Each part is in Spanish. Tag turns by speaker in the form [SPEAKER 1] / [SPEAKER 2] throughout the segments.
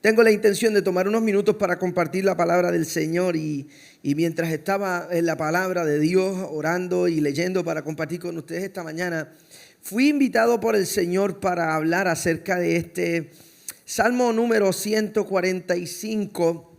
[SPEAKER 1] Tengo la intención de tomar unos minutos para compartir la palabra del Señor y mientras estaba en la palabra de Dios orando y leyendo para compartir con ustedes esta mañana, fui invitado por el Señor para hablar acerca de este Salmo número 145.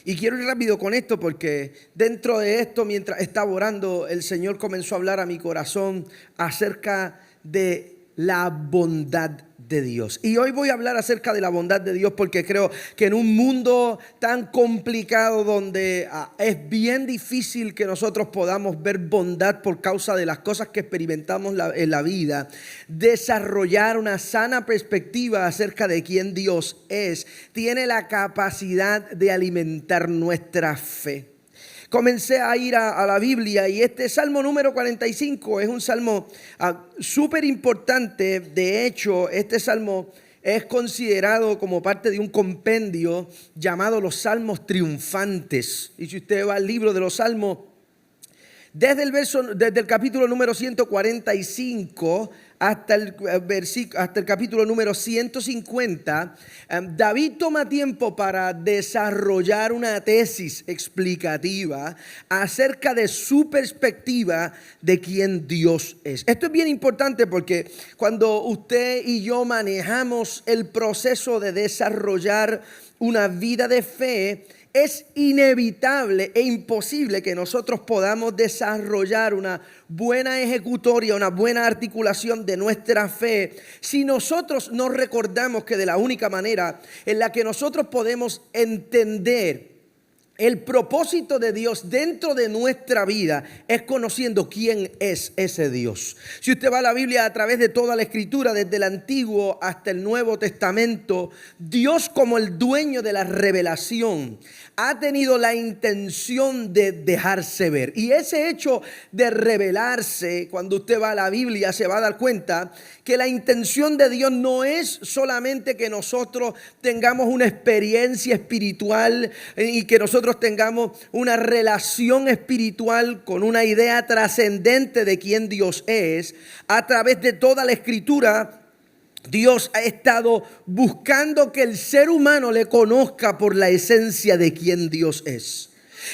[SPEAKER 1] Y quiero ir rápido con esto porque dentro de esto, mientras estaba orando, el Señor comenzó a hablar a mi corazón acerca de la bondad de Dios. Y hoy voy a hablar acerca de la bondad de Dios porque creo que en un mundo tan complicado donde es bien difícil que nosotros podamos ver bondad por causa de las cosas que experimentamos en la vida, desarrollar una sana perspectiva acerca de quién Dios es, tiene la capacidad de alimentar nuestra fe. Comencé a ir a la Biblia y este Salmo número 45 es un salmo súper importante. De hecho, este salmo es considerado como parte de un compendio llamado los Salmos Triunfantes. Y si usted va al libro de los Salmos, desde el capítulo número 145 hasta el capítulo número 150, David toma tiempo para desarrollar una tesis explicativa acerca de su perspectiva de quién Dios es. Esto es bien importante porque cuando usted y yo manejamos el proceso de desarrollar una vida de fe, es inevitable e imposible que nosotros podamos desarrollar una buena ejecutoria, una buena articulación de nuestra fe si nosotros no recordamos que de la única manera en la que nosotros podemos entender el propósito de Dios dentro de nuestra vida es conociendo quién es ese Dios. Si usted va a la Biblia a través de toda la Escritura, desde el Antiguo hasta el Nuevo Testamento, Dios como el dueño de la revelación ha tenido la intención de dejarse ver. Y ese hecho de revelarse, cuando usted va a la Biblia se va a dar cuenta que la intención de Dios no es solamente que nosotros tengamos una experiencia espiritual y que nosotros tengamos una relación espiritual con una idea trascendente de quién Dios es. A través de toda la Escritura, Dios ha estado buscando que el ser humano le conozca por la esencia de quién Dios es.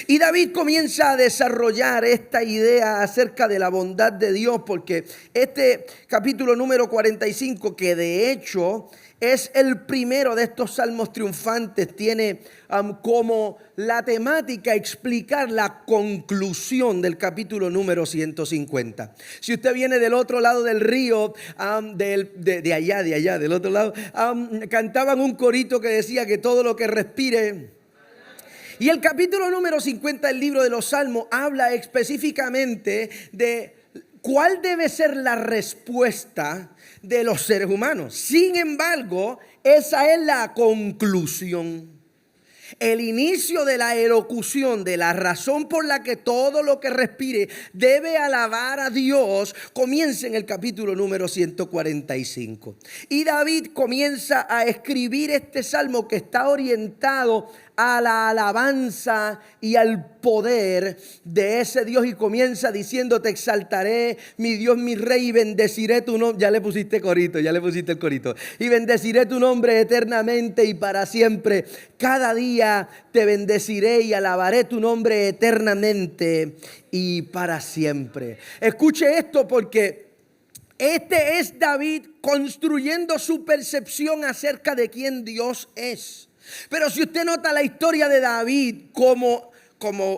[SPEAKER 1] Y David comienza a desarrollar esta idea acerca de la bondad de Dios porque este capítulo número 45, que de hecho es el primero de estos salmos triunfantes, tiene como la temática explicar la conclusión del capítulo número 150. Si usted viene del otro lado del río, de allá, del otro lado, cantaban un corito que decía que todo lo que respire. Y el capítulo número 50 del libro de los Salmos habla específicamente de cuál debe ser la respuesta de los seres humanos. Sin embargo, esa es la conclusión. El inicio de la elocución de la razón por la que todo lo que respire debe alabar a Dios comienza en el capítulo número 145. Y David comienza a escribir este salmo que está orientado a la alabanza y al poder de ese Dios y comienza diciendo: te exaltaré, mi Dios, mi Rey, y bendeciré tu nombre. Ya le pusiste el corito. Y bendeciré tu nombre eternamente y para siempre. Cada día te bendeciré y alabaré tu nombre eternamente y para siempre. Escuche esto porque este es David construyendo su percepción acerca de quién Dios es. Pero si usted nota la historia de David como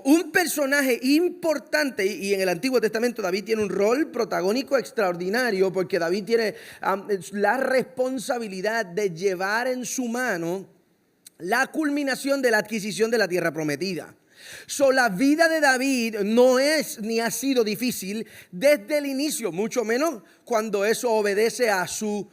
[SPEAKER 1] un personaje importante, y en el Antiguo Testamento David tiene un rol protagónico extraordinario porque David tiene la responsabilidad de llevar en su mano la culminación de la adquisición de la tierra prometida. La vida de David no es ni ha sido difícil desde el inicio, mucho menos cuando eso obedece a su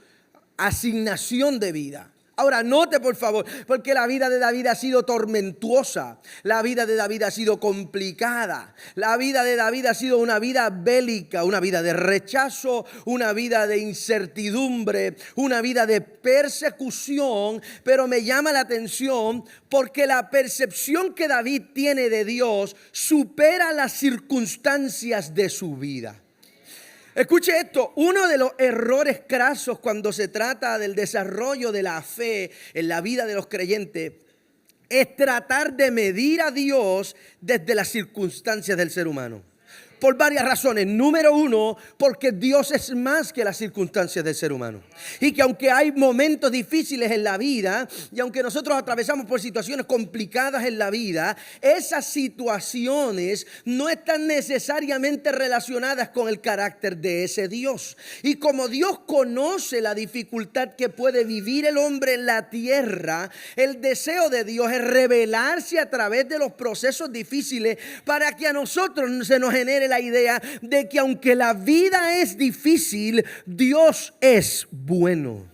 [SPEAKER 1] asignación de vida. Ahora, note por favor, porque la vida de David ha sido tormentuosa, la vida de David ha sido complicada, la vida de David ha sido una vida bélica, una vida de rechazo, una vida de incertidumbre, una vida de persecución, pero me llama la atención porque la percepción que David tiene de Dios supera las circunstancias de su vida. Escuche esto, uno de los errores crasos cuando se trata del desarrollo de la fe en la vida de los creyentes es tratar de medir a Dios desde las circunstancias del ser humano. Por varias razones. Número uno, porque Dios es más que las circunstancias del ser humano. Y que aunque hay momentos difíciles en la vida, y aunque nosotros atravesamos por situaciones complicadas en la vida, esas situaciones no están necesariamente relacionadas con el carácter de ese Dios. Y como Dios conoce la dificultad que puede vivir el hombre en la tierra, el deseo de Dios es revelarse a través de los procesos difíciles para que a nosotros se nos genere la idea de que aunque la vida es difícil, Dios es bueno.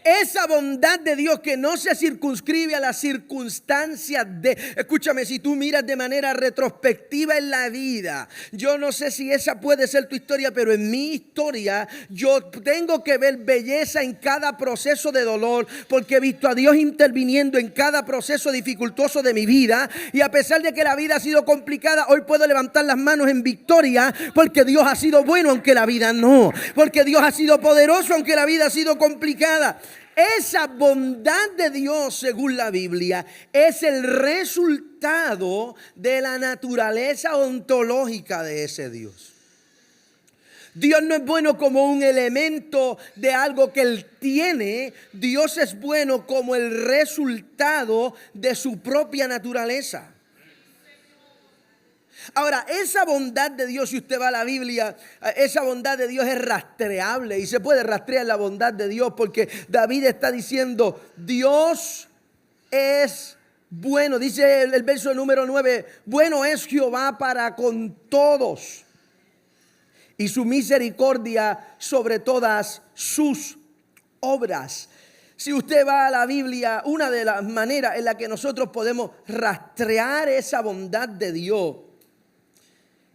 [SPEAKER 1] Esa bondad de Dios que no se circunscribe a las circunstancias escúchame, si tú miras de manera retrospectiva en la vida, yo no sé si esa puede ser tu historia, pero en mi historia yo tengo que ver belleza en cada proceso de dolor, porque he visto a Dios interviniendo en cada proceso dificultoso de mi vida, y a pesar de que la vida ha sido complicada, hoy puedo levantar las manos en victoria, porque Dios ha sido bueno aunque la vida no, porque Dios ha sido poderoso aunque la vida ha sido complicada. Esa bondad de Dios, según la Biblia, es el resultado de la naturaleza ontológica de ese Dios. Dios no es bueno como un elemento de algo que Él tiene. Dios es bueno como el resultado de su propia naturaleza. Ahora, esa bondad de Dios, si usted va a la Biblia, esa bondad de Dios es rastreable y se puede rastrear la bondad de Dios, porque David está diciendo, Dios es bueno. Dice el verso número 9, bueno es Jehová para con todos y su misericordia sobre todas sus obras. Si usted va a la Biblia, una de las maneras en la que nosotros podemos rastrear esa bondad de Dios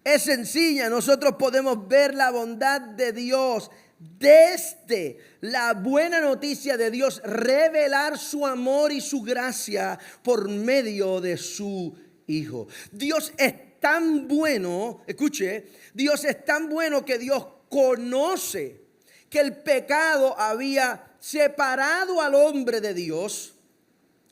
[SPEAKER 1] es sencilla. Nosotros podemos ver la bondad de Dios desde la buena noticia de Dios, revelar su amor y su gracia por medio de su Hijo. Dios es tan bueno, escuche, Dios es tan bueno que Dios conoce que el pecado había separado al hombre de Dios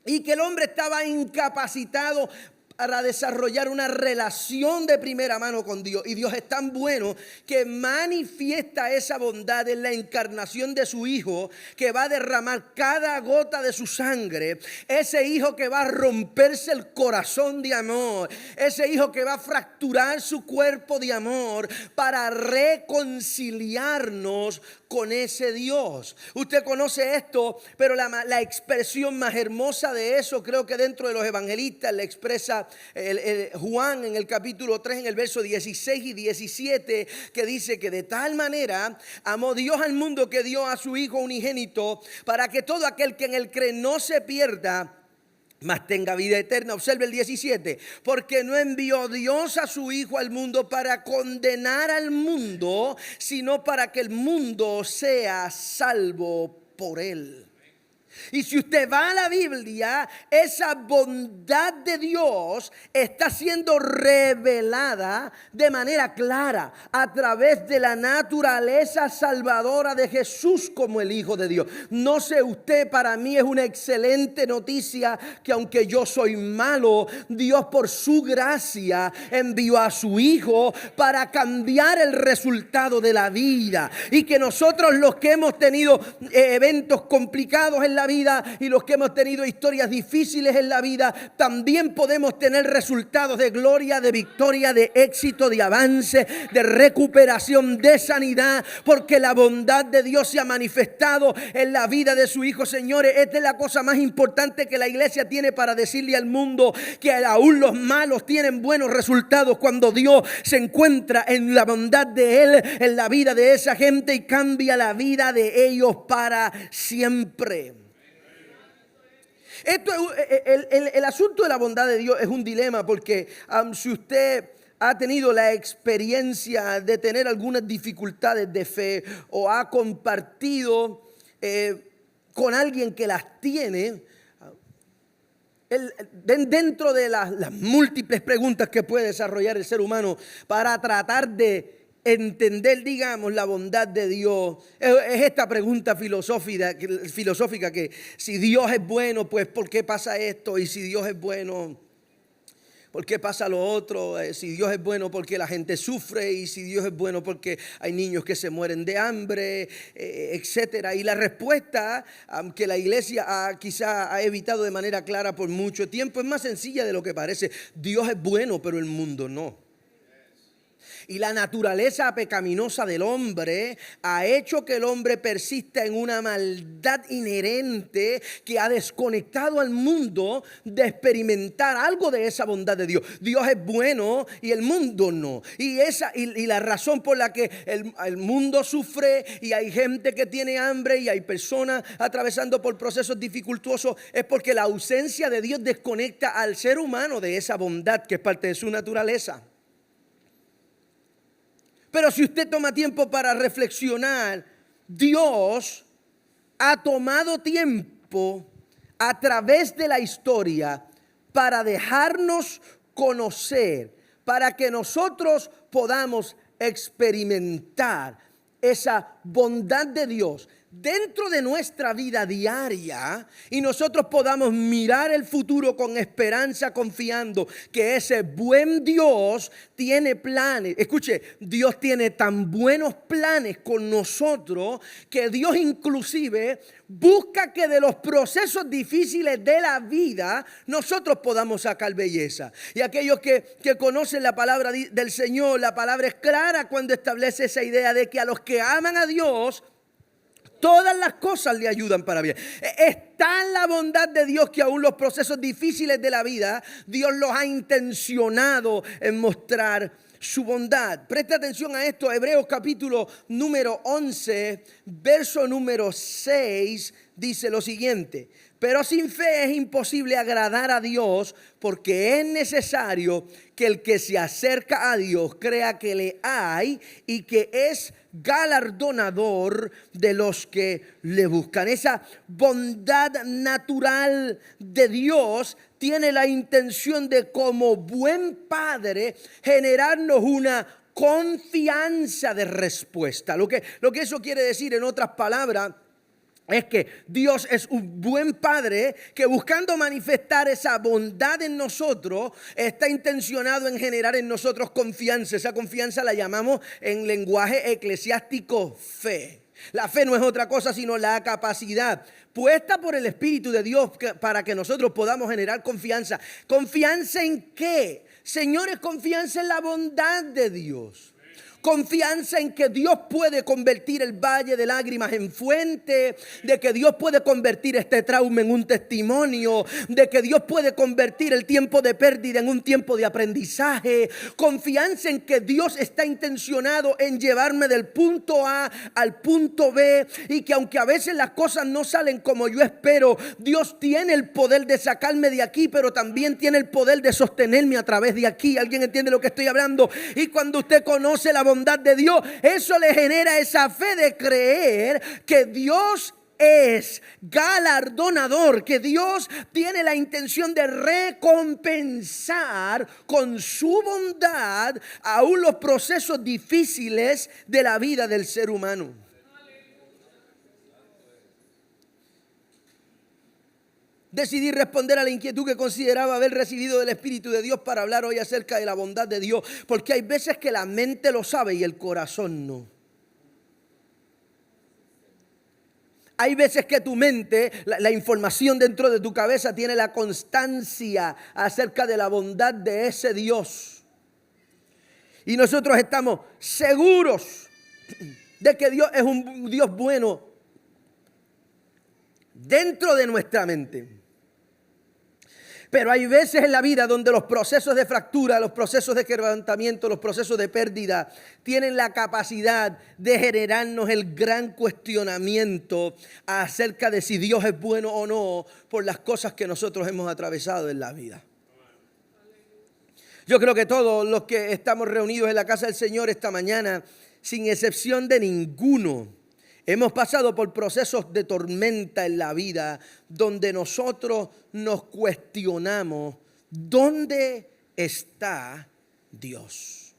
[SPEAKER 1] y que el hombre estaba incapacitado para desarrollar una relación de primera mano con Dios. Y Dios es tan bueno que manifiesta esa bondad en la encarnación de su Hijo, que va a derramar cada gota de su sangre. Ese Hijo que va a romperse el corazón de amor. Ese Hijo que va a fracturar su cuerpo de amor para reconciliarnos con ese Dios. Usted conoce esto, pero la expresión más hermosa de eso, creo que dentro de los evangelistas le expresa Juan en el capítulo 3, en el verso 16 y 17, que dice que de tal manera amó Dios al mundo que dio a su Hijo unigénito, para que todo aquel que en él cree no se pierda, mas tenga vida eterna. Observe el 17. Porque no envió Dios a su Hijo al mundo para condenar al mundo, sino para que el mundo sea salvo por él. Y si usted va a la Biblia, esa bondad de Dios está siendo revelada de manera clara a través de la naturaleza salvadora de Jesús como el Hijo de Dios. No sé usted, para mí es una excelente noticia que aunque yo soy malo, Dios por su gracia envió a su Hijo para cambiar el resultado de la vida. Y que nosotros, los que hemos tenido eventos complicados en la vida y los que hemos tenido historias difíciles en la vida, también podemos tener resultados de gloria, de victoria, de éxito, de avance, de recuperación, de sanidad, porque la bondad de Dios se ha manifestado en la vida de su Hijo. Señores, esta es la cosa más importante que la iglesia tiene para decirle al mundo, que aún los malos tienen buenos resultados cuando Dios se encuentra en la bondad de Él, en la vida de esa gente, y cambia la vida de ellos para siempre. Esto el asunto de la bondad de Dios es un dilema, porque si usted ha tenido la experiencia de tener algunas dificultades de fe o ha compartido con alguien que las tiene, dentro de las múltiples preguntas que puede desarrollar el ser humano para tratar de entender, digamos, la bondad de Dios. Es esta pregunta filosófica que si Dios es bueno, pues ¿por qué pasa esto? Y si Dios es bueno, ¿por qué pasa lo otro? Si Dios es bueno, ¿por qué la gente sufre? Y si Dios es bueno, ¿por qué hay niños que se mueren de hambre? Etcétera. Y la respuesta, que la iglesia quizá ha evitado de manera clara por mucho tiempo, es más sencilla de lo que parece. Dios es bueno, pero el mundo no. Y la naturaleza pecaminosa del hombre ha hecho que el hombre persista en una maldad inherente que ha desconectado al mundo de experimentar algo de esa bondad de Dios. Dios es bueno y el mundo no. Y la razón por la que el mundo sufre y hay gente que tiene hambre y hay personas atravesando por procesos dificultosos es porque la ausencia de Dios desconecta al ser humano de esa bondad que es parte de su naturaleza. Pero si usted toma tiempo para reflexionar, Dios ha tomado tiempo a través de la historia para dejarnos conocer, para que nosotros podamos experimentar esa bondad de Dios dentro de nuestra vida diaria y nosotros podamos mirar el futuro con esperanza, confiando que ese buen Dios tiene planes. Escuche, Dios tiene tan buenos planes con nosotros que Dios inclusive busca que de los procesos difíciles de la vida nosotros podamos sacar belleza. Y aquellos que conocen la palabra del Señor, la palabra es clara cuando establece esa idea de que a los que aman a Dios, todas las cosas le ayudan para bien. Está en la bondad de Dios que aún los procesos difíciles de la vida, Dios los ha intencionado en mostrar su bondad. Presta atención a esto. Hebreos capítulo número 11, verso número 6, dice lo siguiente: pero sin fe es imposible agradar a Dios, porque es necesario que el que se acerca a Dios crea que le hay y que es galardonador de los que le buscan. Esa bondad natural de Dios tiene la intención de, como buen padre, generarnos una confianza de respuesta. Lo que eso quiere decir, en otras palabras, es que Dios es un buen padre que, buscando manifestar esa bondad en nosotros, está intencionado en generar en nosotros confianza. Esa confianza la llamamos en lenguaje eclesiástico fe. La fe no es otra cosa sino la capacidad puesta por el Espíritu de Dios para que nosotros podamos generar confianza. ¿Confianza en qué? Señores, confianza en la bondad de Dios. Confianza en que Dios puede convertir el valle de lágrimas en fuente, de que Dios puede convertir este trauma en un testimonio, de que Dios puede convertir el tiempo de pérdida en un tiempo de aprendizaje. Confianza en que Dios está intencionado en llevarme del punto A al punto B y que aunque a veces las cosas no salen como yo espero, Dios tiene el poder de sacarme de aquí, pero también tiene el poder de sostenerme a través de aquí. ¿Alguien entiende lo que estoy hablando? Y cuando usted conoce la bondad de Dios, eso le genera esa fe de creer que Dios es galardonador, que Dios tiene la intención de recompensar con su bondad aún los procesos difíciles de la vida del ser humano. Decidí responder a la inquietud que consideraba haber recibido del Espíritu de Dios para hablar hoy acerca de la bondad de Dios, porque hay veces que la mente lo sabe y el corazón no. Hay veces que tu mente, la información dentro de tu cabeza tiene la constancia acerca de la bondad de ese Dios. Y nosotros estamos seguros de que Dios es un Dios bueno dentro de nuestra mente. Pero hay veces en la vida donde los procesos de fractura, los procesos de quebrantamiento, los procesos de pérdida tienen la capacidad de generarnos el gran cuestionamiento acerca de si Dios es bueno o no por las cosas que nosotros hemos atravesado en la vida. Yo creo que todos los que estamos reunidos en la casa del Señor esta mañana, sin excepción de ninguno, hemos pasado por procesos de tormenta en la vida donde nosotros nos cuestionamos ¿dónde está Dios?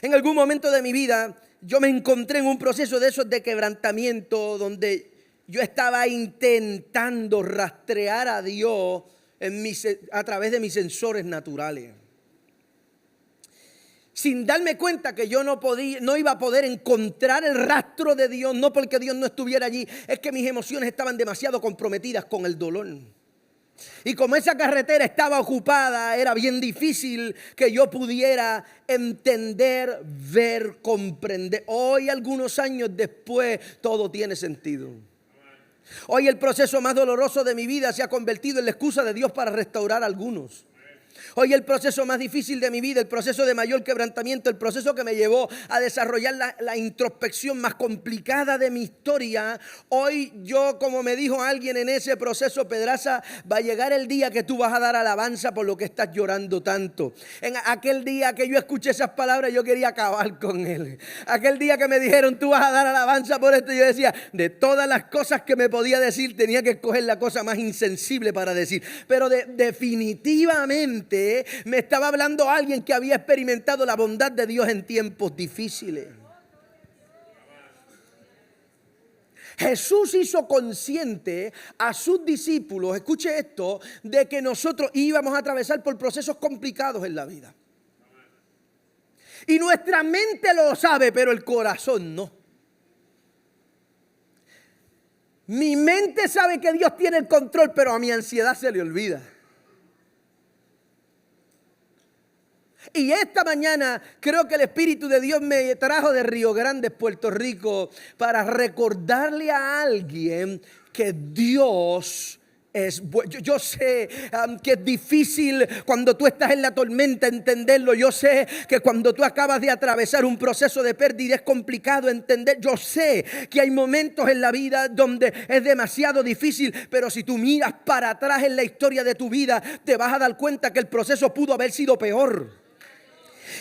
[SPEAKER 1] En algún momento de mi vida yo me encontré en un proceso de esos de quebrantamiento donde yo estaba intentando rastrear a Dios a través de mis sensores naturales, sin darme cuenta que yo no iba a poder encontrar el rastro de Dios, no porque Dios no estuviera allí, es que mis emociones estaban demasiado comprometidas con el dolor. Y como esa carretera estaba ocupada, era bien difícil que yo pudiera entender, ver, comprender. Hoy, algunos años después, todo tiene sentido. Hoy el proceso más doloroso de mi vida se ha convertido en la excusa de Dios para restaurar a algunos. Hoy el proceso más difícil de mi vida, el proceso de mayor quebrantamiento, el proceso que me llevó a desarrollar la introspección más complicada de mi historia. Hoy yo, como me dijo alguien en ese proceso, Pedraza, va a llegar el día que tú vas a dar alabanza por lo que estás llorando tanto. En aquel día que yo escuché esas palabras, yo quería acabar con él. Aquel día que me dijeron, tú vas a dar alabanza por esto, yo decía, de todas las cosas que me podía decir, tenía que escoger la cosa más insensible para decir. Pero definitivamente me estaba hablando alguien que había experimentado la bondad de Dios en tiempos difíciles. Jesús hizo consciente a sus discípulos, escuche esto, de que nosotros íbamos a atravesar por procesos complicados en la vida. Y nuestra mente lo sabe, pero el corazón no. Mi mente sabe que Dios tiene el control, pero a mi ansiedad se le olvida. Y esta mañana creo que el Espíritu de Dios me trajo de Río Grande, Puerto Rico, para recordarle a alguien que Dios es bueno. Yo sé que es difícil cuando tú estás en la tormenta entenderlo. Yo sé que cuando tú acabas de atravesar un proceso de pérdida es complicado entender. Yo sé que hay momentos en la vida donde es demasiado difícil, pero si tú miras para atrás en la historia de tu vida, te vas a dar cuenta que el proceso pudo haber sido peor.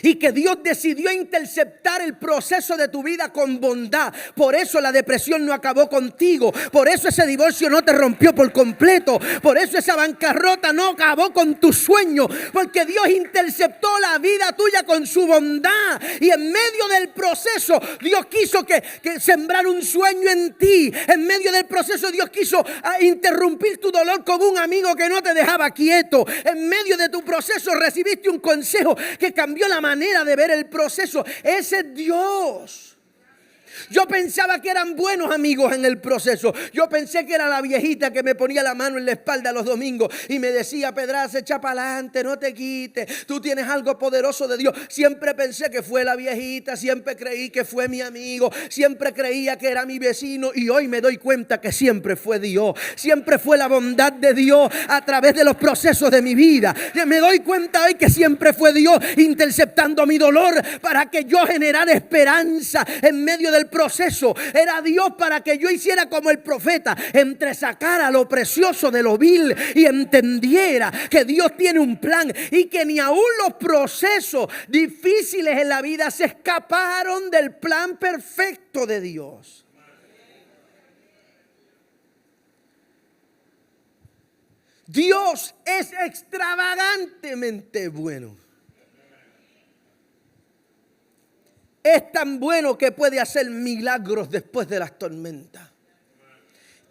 [SPEAKER 1] Y que Dios decidió interceptar el proceso de tu vida con bondad. Por eso la depresión no acabó contigo. Por eso ese divorcio no te rompió por completo. Por eso esa bancarrota no acabó con tu sueño. Porque Dios interceptó la vida tuya con su bondad. Y en medio del proceso Dios quiso que sembrar un sueño en ti. En medio del proceso Dios quiso interrumpir tu dolor con un amigo que no te dejaba quieto. En medio de tu proceso recibiste un consejo que cambió la manera de ver el proceso. Ese es Dios. Yo pensaba que eran buenos amigos en el proceso. Yo pensé que era la viejita que me ponía la mano en la espalda los domingos y me decía, Pedraza, echa para adelante, no te quites, tú tienes algo poderoso de Dios. Siempre pensé que fue la viejita, siempre creí que fue mi amigo, siempre creía que era mi vecino, y hoy me doy cuenta que siempre fue Dios. Siempre fue la bondad de Dios a través de los procesos de mi vida. Me doy cuenta hoy que siempre fue Dios interceptando mi dolor para que yo generara esperanza en medio del proceso. Era Dios para que yo hiciera como el profeta, entresacara lo precioso de lo vil y entendiera que Dios tiene un plan y que ni aún los procesos difíciles en la vida se escaparon del plan perfecto de Dios. Dios es extravagantemente bueno. Es tan bueno que puede hacer milagros después de las tormentas.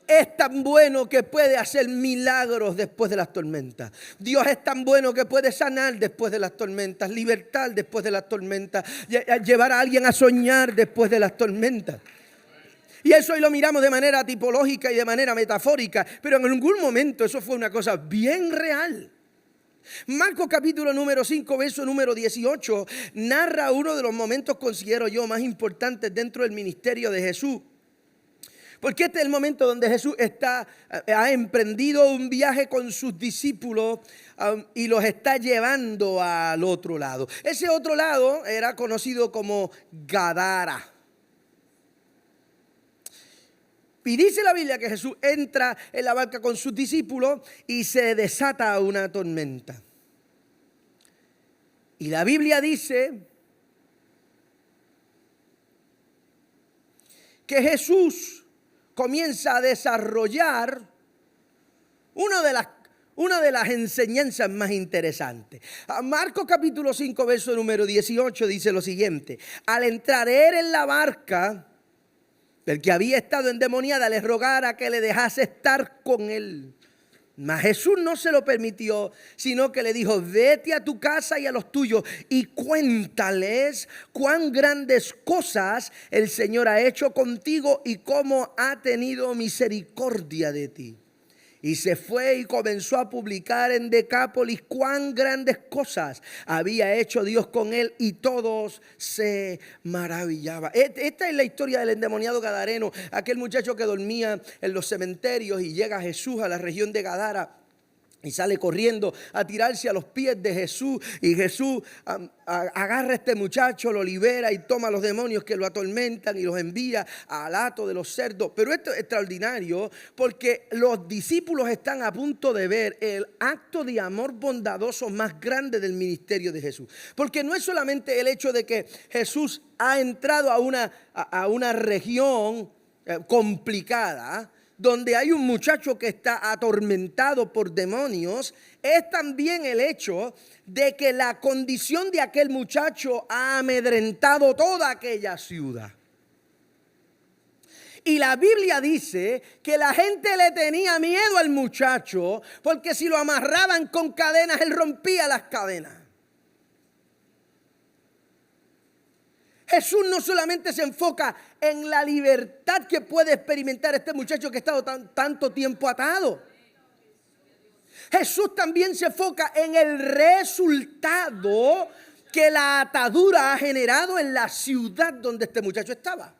[SPEAKER 1] Es tan bueno que puede hacer milagros después de las tormentas. Dios es tan bueno que puede sanar después de las tormentas, libertar después de las tormentas, llevar a alguien a soñar después de las tormentas. Y eso hoy lo miramos de manera tipológica y de manera metafórica, pero en algún momento eso fue una cosa bien real. Marcos capítulo número 5, verso número 18, narra uno de los momentos, considero yo, más importantes dentro del ministerio de Jesús. Porque este es el momento donde Jesús ha emprendido un viaje con sus discípulos y los está llevando al otro lado. Ese otro lado era conocido como Gadara. Y dice la Biblia que Jesús entra en la barca con sus discípulos y se desata una tormenta. Y la Biblia dice que Jesús comienza a desarrollar Una de las enseñanzas más interesantes. Marcos capítulo 5, verso número 18 dice lo siguiente. Al entrar él en la barca, el que había estado endemoniada le rogara que le dejase estar con él. Mas Jesús no se lo permitió, sino que le dijo: vete a tu casa y a los tuyos y cuéntales cuán grandes cosas el Señor ha hecho contigo y cómo ha tenido misericordia de ti. Y se fue y comenzó a publicar en Decápolis cuán grandes cosas había hecho Dios con él, y todos se maravillaban. Esta es la historia del endemoniado gadareno, aquel muchacho que dormía en los cementerios y llega Jesús a la región de Gadara. Y sale corriendo a tirarse a los pies de Jesús. Y Jesús agarra a este muchacho, lo libera y toma a los demonios que lo atormentan y los envía al hato de los cerdos. Pero esto es extraordinario porque los discípulos están a punto de ver el acto de amor bondadoso más grande del ministerio de Jesús. Porque no es solamente el hecho de que Jesús ha entrado a una región complicada, donde hay un muchacho que está atormentado por demonios, es también el hecho de que la condición de aquel muchacho ha amedrentado toda aquella ciudad. Y la Biblia dice que la gente le tenía miedo al muchacho, porque si lo amarraban con cadenas, él rompía las cadenas. Jesús no solamente se enfoca en la libertad que puede experimentar este muchacho que ha estado tanto tiempo atado. Jesús también se enfoca en el resultado que la atadura ha generado en la ciudad donde este muchacho estaba.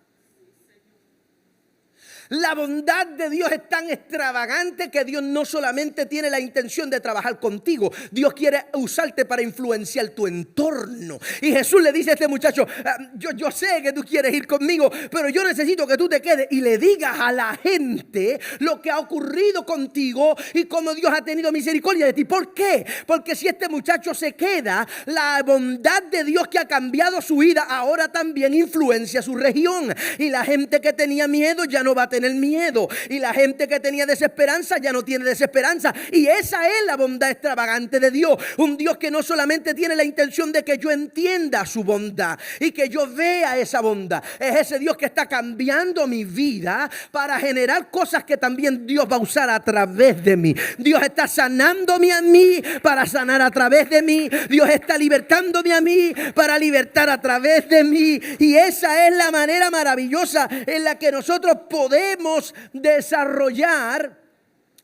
[SPEAKER 1] La bondad de Dios es tan extravagante que Dios no solamente tiene la intención de trabajar contigo, Dios quiere usarte para influenciar tu entorno. Y Jesús le dice a este muchacho: yo sé que tú quieres ir conmigo, pero yo necesito que tú te quedes y le digas a la gente lo que ha ocurrido contigo y cómo Dios ha tenido misericordia de ti. ¿Por qué? Porque si este muchacho se queda, la bondad de Dios que ha cambiado su vida ahora también influencia su región. Y la gente que tenía miedo ya no va a tener miedo, y la gente que tenía desesperanza ya no tiene desesperanza. Y esa es la bondad extravagante de Dios. Un Dios que no solamente tiene la intención de que yo entienda su bondad y que yo vea esa bondad, es ese Dios que está cambiando mi vida para generar cosas que también Dios va a usar a través de mí. Dios está sanándome a mí para sanar a través de mí. Dios está libertándome a mí para libertar a través de mí. Y esa es la manera maravillosa en la que nosotros podemos desarrollar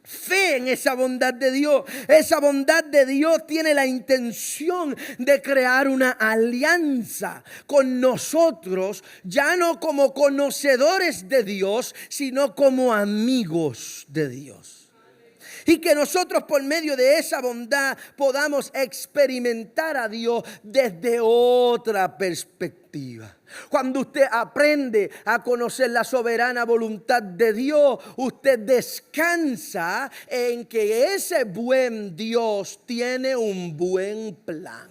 [SPEAKER 1] fe en esa bondad de Dios. Esa bondad de Dios tiene la intención de crear una alianza con nosotros, ya no como conocedores de Dios, sino como amigos de Dios. Y que nosotros por medio de esa bondad podamos experimentar a Dios desde otra perspectiva. Cuando usted aprende a conocer la soberana voluntad de Dios, usted descansa en que ese buen Dios tiene un buen plan.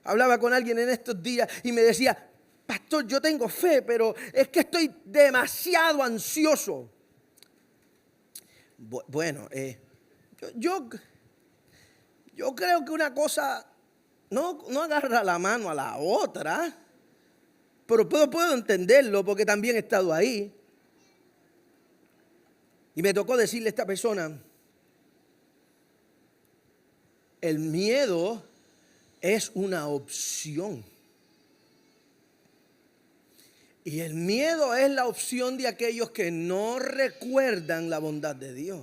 [SPEAKER 1] Hablaba con alguien en estos días y me decía: pastor, yo tengo fe, pero es que estoy demasiado ansioso. Bueno, yo creo que una cosa no agarra la mano a la otra, pero puedo entenderlo porque también he estado ahí. Y me tocó decirle a esta persona: el miedo es una opción. Y el miedo es la opción de aquellos que no recuerdan la bondad de Dios.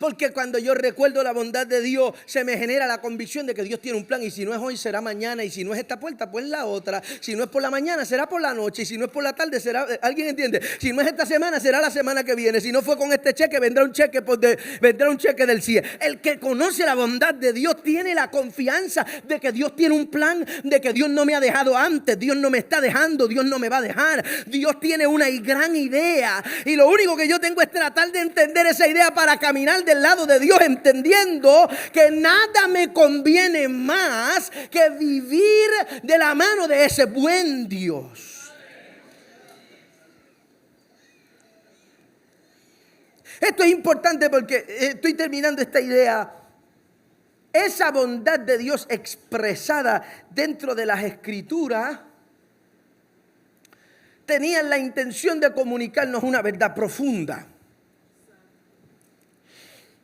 [SPEAKER 1] Porque cuando yo recuerdo la bondad de Dios, se me genera la convicción de que Dios tiene un plan. Y si no es hoy, será mañana. Y si no es esta puerta, pues la otra. Si no es por la mañana, será por la noche. Y si no es por la tarde, será... ¿Alguien entiende? Si no es esta semana, será la semana que viene. Si no fue con este cheque, vendrá un cheque del CIE. El que conoce la bondad de Dios tiene la confianza de que Dios tiene un plan, de que Dios no me ha dejado antes, Dios no me está dejando, Dios no me va a dejar. Dios tiene una gran idea. Y lo único que yo tengo es tratar de entender esa idea para caminar del lado de Dios, entendiendo que nada me conviene más que vivir de la mano de ese buen Dios. Esto es importante porque estoy terminando esta idea. Esa bondad de Dios expresada dentro de las Escrituras tenía la intención de comunicarnos una verdad profunda.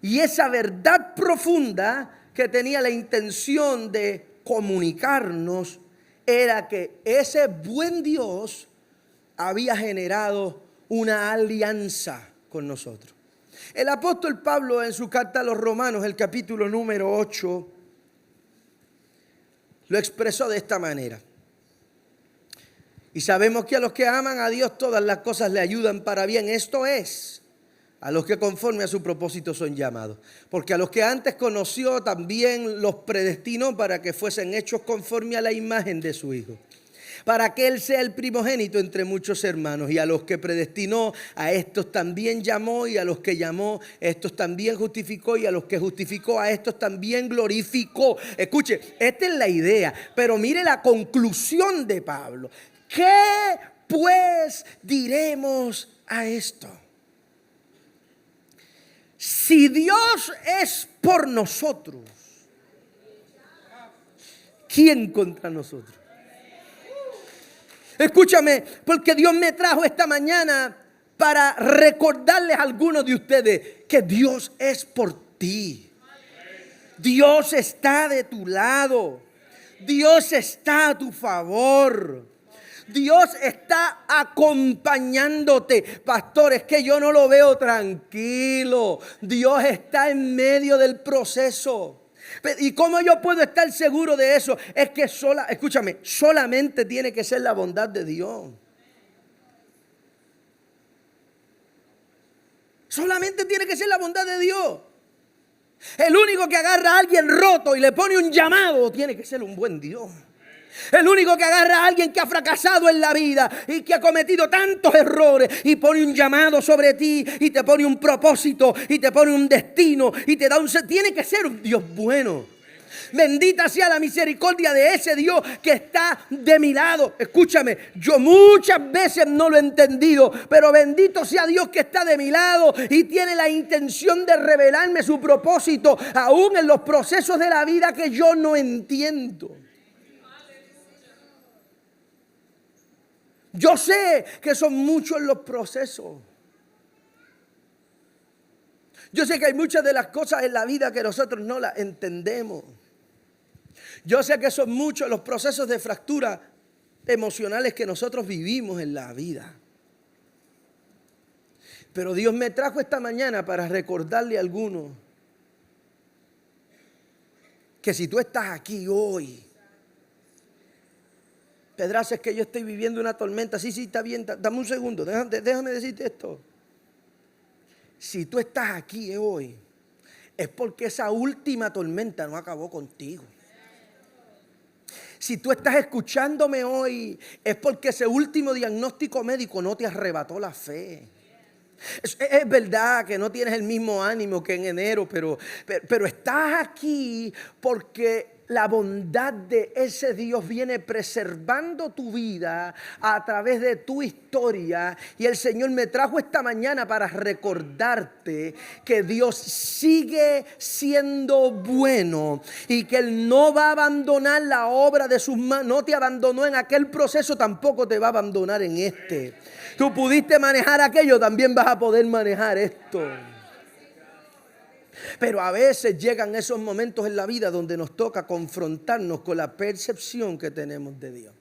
[SPEAKER 1] Y esa verdad profunda que tenía la intención de comunicarnos era que ese buen Dios había generado una alianza con nosotros. El apóstol Pablo en su carta a los Romanos, el capítulo número 8, lo expresó de esta manera. Y sabemos que a los que aman a Dios todas las cosas le ayudan para bien. Esto es, a los que conforme a su propósito son llamados. Porque a los que antes conoció también los predestinó para que fuesen hechos conforme a la imagen de su Hijo, para que Él sea el primogénito entre muchos hermanos. Y a los que predestinó, a estos también llamó, y a los que llamó, estos también justificó, y a los que justificó, a estos también glorificó. Escuche, esta es la idea, pero mire la conclusión de Pablo. ¿Qué pues diremos a esto? Si Dios es por nosotros, ¿quién contra nosotros? Escúchame, porque Dios me trajo esta mañana para recordarles a algunos de ustedes que Dios es por ti. Dios está de tu lado. Dios está a tu favor. Dios está acompañándote. Pastor, es que yo no lo veo tranquilo. Dios está en medio del proceso. ¿Y cómo yo puedo estar seguro de eso? Es que solamente tiene que ser la bondad de Dios. Solamente tiene que ser la bondad de Dios. El único que agarra a alguien roto y le pone un llamado tiene que ser un buen Dios. El único que agarra a alguien que ha fracasado en la vida y que ha cometido tantos errores y pone un llamado sobre ti y te pone un propósito y te pone un destino y te da tiene que ser un Dios bueno. Bendita sea la misericordia de ese Dios que está de mi lado. Escúchame, yo muchas veces no lo he entendido, pero bendito sea Dios que está de mi lado y tiene la intención de revelarme su propósito aún en los procesos de la vida que yo no entiendo. Yo sé que son muchos los procesos. Yo sé que hay muchas de las cosas en la vida que nosotros no las entendemos. Yo sé que son muchos los procesos de fractura emocionales que nosotros vivimos en la vida. Pero Dios me trajo esta mañana para recordarle a algunos que si tú estás aquí hoy, Pedraza, es que yo estoy viviendo una tormenta. Sí, está bien, dame un segundo, déjame decirte esto. Si tú estás aquí hoy, es porque esa última tormenta no acabó contigo. Si tú estás escuchándome hoy, es porque ese último diagnóstico médico no te arrebató la fe. Es verdad que no tienes el mismo ánimo que en enero, pero estás aquí porque la bondad de ese Dios viene preservando tu vida a través de tu historia. Y el Señor me trajo esta mañana para recordarte que Dios sigue siendo bueno y que Él no va a abandonar la obra de sus manos. No te abandonó en aquel proceso, tampoco te va a abandonar en este. Tú pudiste manejar aquello, también vas a poder manejar esto. Pero a veces llegan esos momentos en la vida donde nos toca confrontarnos con la percepción que tenemos de Dios.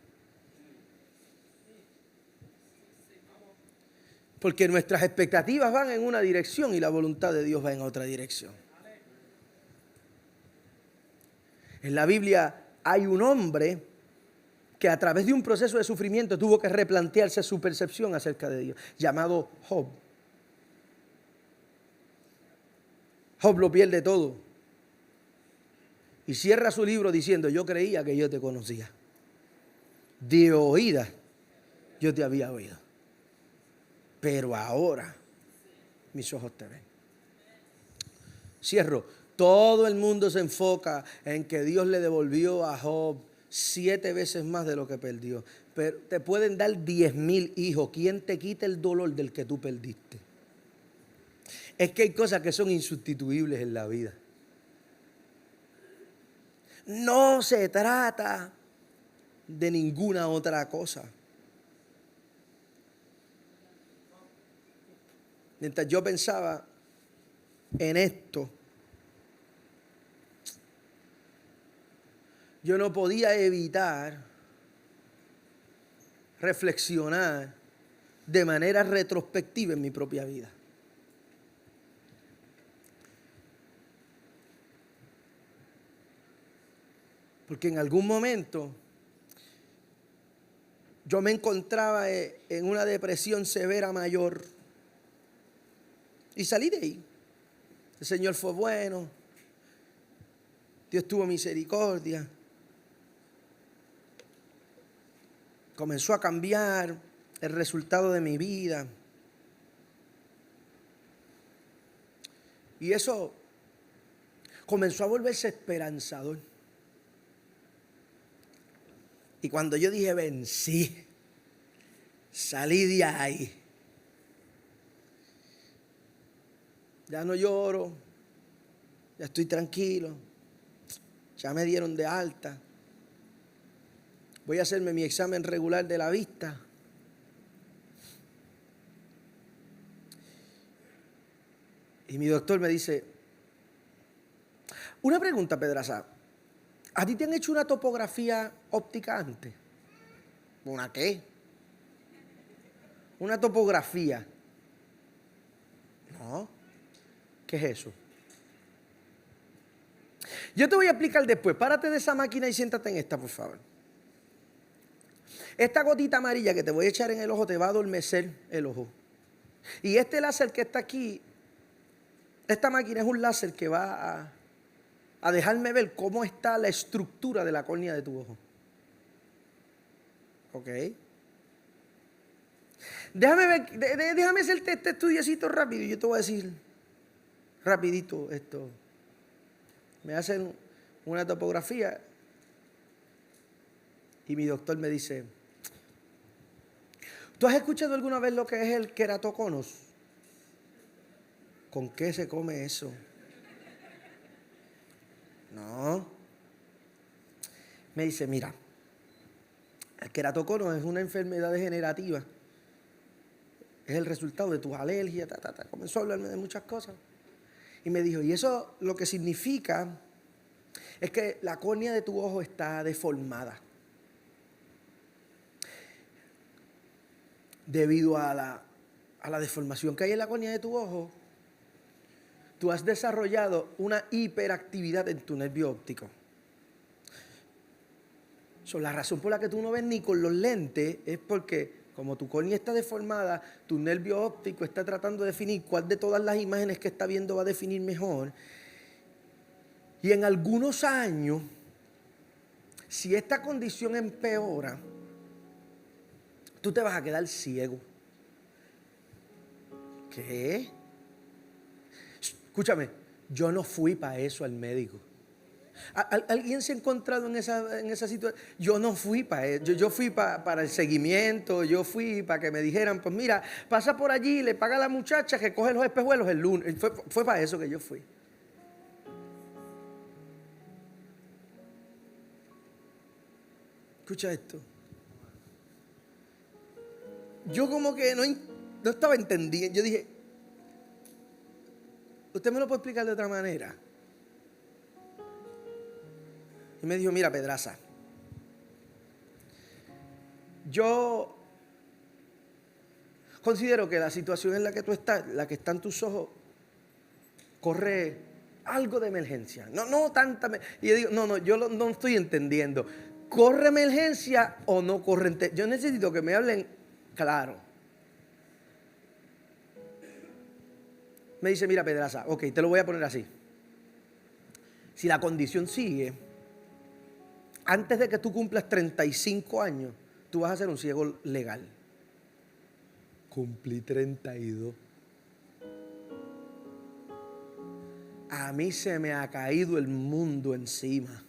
[SPEAKER 1] Porque nuestras expectativas van en una dirección y la voluntad de Dios va en otra dirección. En la Biblia hay un hombre que a través de un proceso de sufrimiento tuvo que replantearse su percepción acerca de Dios, llamado Job. Job lo pierde todo y cierra su libro diciendo: yo creía que yo te conocía, de oídas yo te había oído, pero ahora mis ojos te ven. Cierro. Todo el mundo se enfoca en que Dios le devolvió a Job 7 veces más de lo que perdió, pero te pueden dar 10,000 hijos. ¿Quién te quita el dolor del que tú perdiste? Es que hay cosas que son insustituibles en la vida. No se trata de ninguna otra cosa. Mientras yo pensaba en esto, yo no podía evitar reflexionar de manera retrospectiva en mi propia vida. Porque en algún momento yo me encontraba en una depresión severa mayor y salí de ahí. El Señor fue bueno, Dios tuvo misericordia, comenzó a cambiar el resultado de mi vida. Y eso comenzó a volverse esperanzador. Y cuando yo dije vencí, salí de ahí. Ya no lloro, ya estoy tranquilo, ya me dieron de alta. Voy a hacerme mi examen regular de la vista. Y mi doctor me dice, una pregunta, Pedraza, ¿a ti te han hecho una topografía óptica antes? ¿Una qué? Una topografía. No. ¿Qué es eso? Yo te voy a explicar después. Párate de esa máquina y siéntate en esta, por favor. Esta gotita amarilla que te voy a echar en el ojo te va a adormecer el ojo. Y este láser que está aquí, esta máquina es un láser que va a dejarme ver cómo está la estructura de la córnea de tu ojo. ¿Ok? Déjame hacerte este estudiecito rápido y yo te voy a decir rapidito esto. Me hacen una topografía y mi doctor me dice, ¿tú has escuchado alguna vez lo que es el queratoconos? ¿Con qué se come eso? No. Me dice, mira, el queratoconos es una enfermedad degenerativa. Es el resultado de tus alergias, Comenzó a hablarme de muchas cosas. Y me dijo, y eso lo que significa es que la córnea de tu ojo está deformada. Debido a la deformación que hay en la córnea de tu ojo, tú has desarrollado una hiperactividad en tu nervio óptico. La razón por la que tú no ves ni con los lentes es porque como tu córnea está deformada, tu nervio óptico está tratando de definir cuál de todas las imágenes que está viendo va a definir mejor. Y en algunos años, si esta condición empeora, tú te vas a quedar ciego. ¿Qué? Escúchame, yo no fui para eso al médico. ¿Alguien se ha encontrado en esa situación? Yo no fui para eso. Yo fui para el seguimiento. Yo fui para que me dijeran, pues mira, pasa por allí, le paga a la muchacha que coge los espejuelos el lunes. Fue para eso que yo fui. Escucha esto. Yo como que no estaba entendiendo. Yo dije, ¿usted me lo puede explicar de otra manera? Y me dijo, mira, Pedraza, yo considero que la situación en la que tú estás, la que están tus ojos, corre algo de emergencia. No tanta. Y yo digo, no, yo no estoy entendiendo. ¿Corre emergencia o no corre? Yo necesito que me hablen claro. Me dice, mira, Pedraza, ok, te lo voy a poner así. Si la condición sigue, antes de que tú cumplas 35 años, tú vas a ser un ciego legal. Cumplí 32. A mí se me ha caído el mundo encima.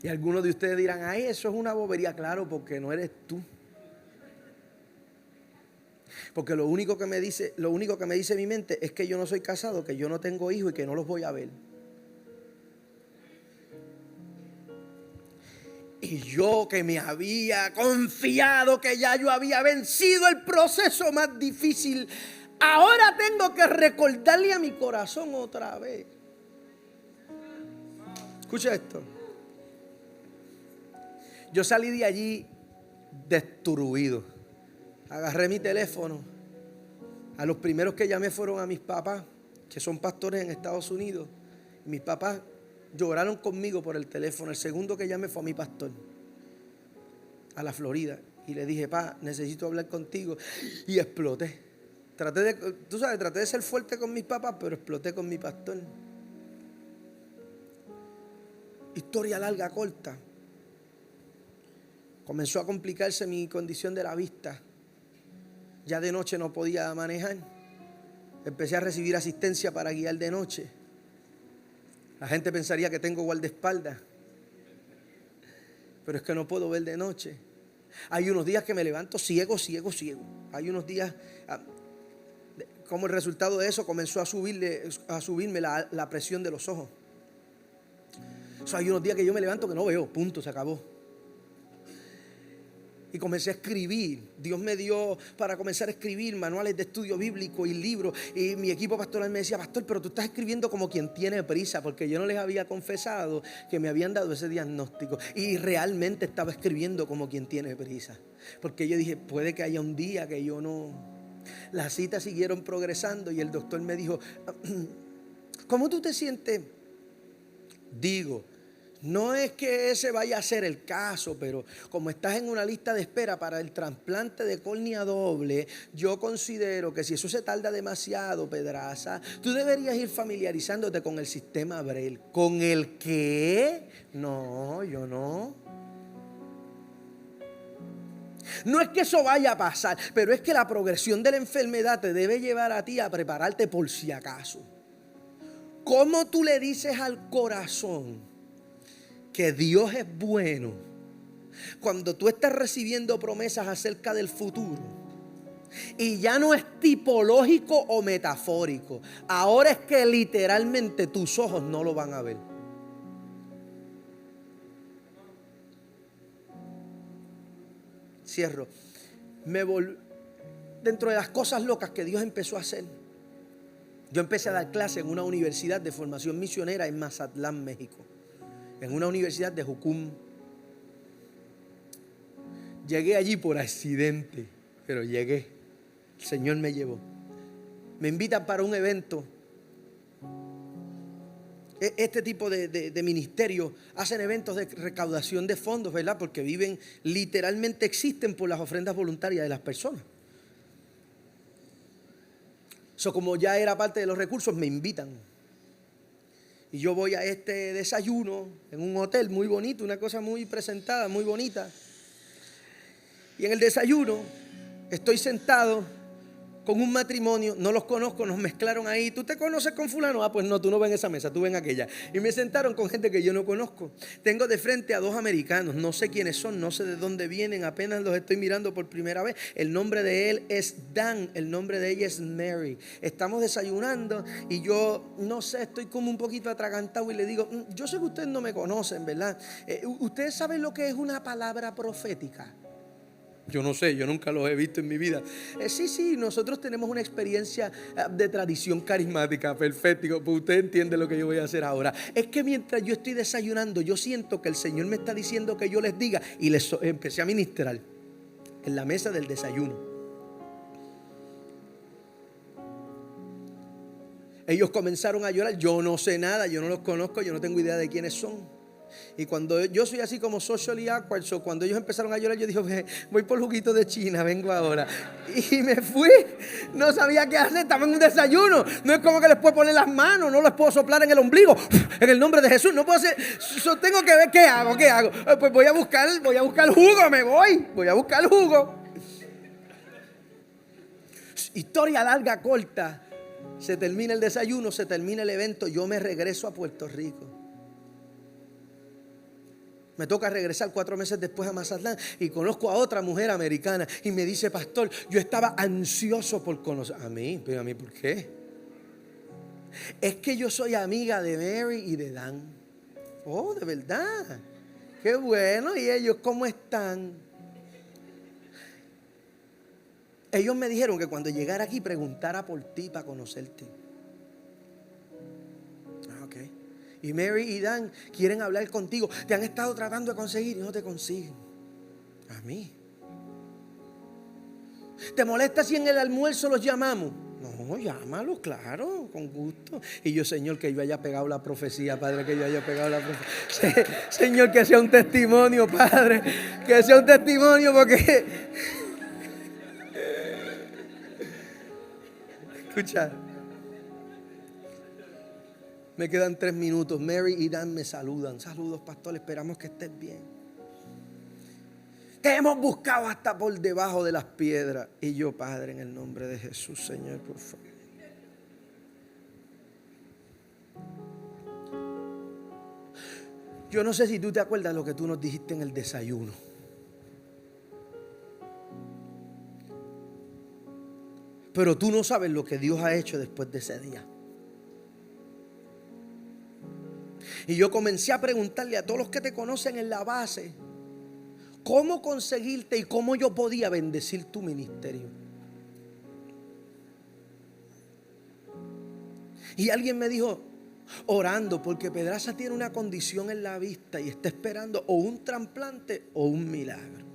[SPEAKER 1] Y algunos de ustedes dirán, ay, eso es una bobería. Claro, porque no eres tú. Porque lo único que me dice mi mente es que yo no soy casado, que yo no tengo hijos y que no los voy a ver. Y yo que me había confiado que ya yo había vencido el proceso más difícil, ahora tengo que recordarle a mi corazón otra vez. Escucha esto. Yo salí de allí destruido. Agarré mi teléfono. A los primeros que llamé fueron a mis papás, que son pastores en Estados Unidos. Mis papás lloraron conmigo por el teléfono. El segundo que llamé fue a mi pastor, a la Florida. Y le dije, pa, necesito hablar contigo. Y exploté. Traté de ser fuerte con mis papás, pero exploté con mi pastor. Historia larga, corta. Comenzó a complicarse mi condición de la vista. Ya de noche no podía manejar. Empecé a recibir asistencia para guiar de noche. La gente pensaría que tengo guardaespaldas, pero es que no puedo ver de noche. Hay unos días que me levanto ciego. Hay unos días, como el resultado de eso, comenzó a subirme la presión de los ojos. Hay unos días que yo me levanto que no veo, punto, se acabó. Y comencé a escribir. Dios me dio para comenzar a escribir manuales de estudio bíblico y libros. Y mi equipo pastoral me decía, pastor, pero tú estás escribiendo como quien tiene prisa, porque yo no les había confesado que me habían dado ese diagnóstico. Y realmente estaba escribiendo como quien tiene prisa. Porque yo dije, puede que haya un día que yo no... Las citas siguieron progresando y el doctor me dijo, ¿cómo tú te sientes? Digo, no es que ese vaya a ser el caso, pero como estás en una lista de espera para el trasplante de córnea doble, yo considero que si eso se tarda demasiado, Pedraza, tú deberías ir familiarizándote con el sistema Braille. ¿Con el qué? No, yo no. No es que eso vaya a pasar, pero es que la progresión de la enfermedad te debe llevar a ti a prepararte por si acaso. ¿Cómo tú le dices al corazón que Dios es bueno cuando tú estás recibiendo promesas acerca del futuro y ya no es tipológico o metafórico? Ahora es que literalmente tus ojos no lo van a ver. Cierro. Dentro de las cosas locas que Dios empezó a hacer, yo empecé a dar clase en una universidad de formación misionera en Mazatlán, México. En una universidad de Jucum. Llegué allí por accidente, pero llegué. El Señor me llevó. Me invitan para un evento. Este tipo de ministerio hacen eventos de recaudación de fondos, ¿verdad? Porque literalmente existen por las ofrendas voluntarias de las personas. Como ya era parte de los recursos, me invitan. Y yo voy a este desayuno en un hotel muy bonito, una cosa muy presentada, muy bonita. Y en el desayuno estoy sentado con un matrimonio, no los conozco, nos mezclaron ahí. ¿Tú te conoces con fulano? Ah, pues no, tú no ves en esa mesa, tú ves en aquella. Y me sentaron con gente que yo no conozco. Tengo de frente a dos americanos, no sé quiénes son, no sé de dónde vienen, apenas los estoy mirando por primera vez. El nombre de él es Dan, el nombre de ella es Mary. Estamos desayunando y yo, no sé, estoy como un poquito atragantado y le digo, yo sé que ustedes no me conocen, ¿verdad? ¿Ustedes saben lo que es una palabra profética? Yo no sé, yo nunca los he visto en mi vida. Sí, nosotros tenemos una experiencia de tradición carismática. Perfecto, pues usted entiende lo que yo voy a hacer ahora. Es que mientras yo estoy desayunando, yo siento que el Señor me está diciendo que yo les diga. Y les empecé a ministrar en la mesa del desayuno. Ellos comenzaron a llorar. Yo no sé nada, yo no los conozco, yo no tengo idea de quiénes son. Y cuando yo soy así como socially awkward, cuando ellos empezaron a llorar, yo dije, voy por juguito de China, vengo ahora. Y me fui, no sabía qué hacer, estaba en un desayuno. No es como que les puedo poner las manos, no les puedo soplar en el ombligo, en el nombre de Jesús, no puedo hacer, tengo que ver qué hago. Pues voy a buscar jugo, voy a buscar jugo. Historia larga, corta. Se termina el desayuno, se termina el evento, yo me regreso a Puerto Rico. Me toca regresar 4 meses después a Mazatlán y conozco a otra mujer americana y me dice, pastor, yo estaba ansioso por conocer. A mí, pero a mí, ¿por qué? Es que yo soy amiga de Mary y de Dan. Oh, de verdad. Qué bueno. ¿Y ellos cómo están? Ellos me dijeron que cuando llegara aquí preguntara por ti para conocerte. Ok. Y Mary y Dan quieren hablar contigo. Te han estado tratando de conseguir y no te consiguen. A mí. ¿Te molesta si en el almuerzo los llamamos? No, llámalos, claro, con gusto. Y yo, Señor, que yo haya pegado la profecía, Padre, que yo haya pegado la profecía. Señor, que sea un testimonio, Padre. Que sea un testimonio porque... Escucha. Me quedan 3 minutos. Mary y Dan me saludan. Saludos, pastor, esperamos que estés bien. Te hemos buscado hasta por debajo de las piedras. Y yo, Padre, en el nombre de Jesús, Señor, por favor. Yo no sé si tú te acuerdas lo que tú nos dijiste en el desayuno. Pero tú no sabes lo que Dios ha hecho después de ese día. Y yo comencé a preguntarle a todos los que te conocen en la base, ¿cómo conseguirte y cómo yo podía bendecir tu ministerio? Y alguien me dijo, orando, porque Pedraza tiene una condición en la vista y está esperando o un trasplante o un milagro.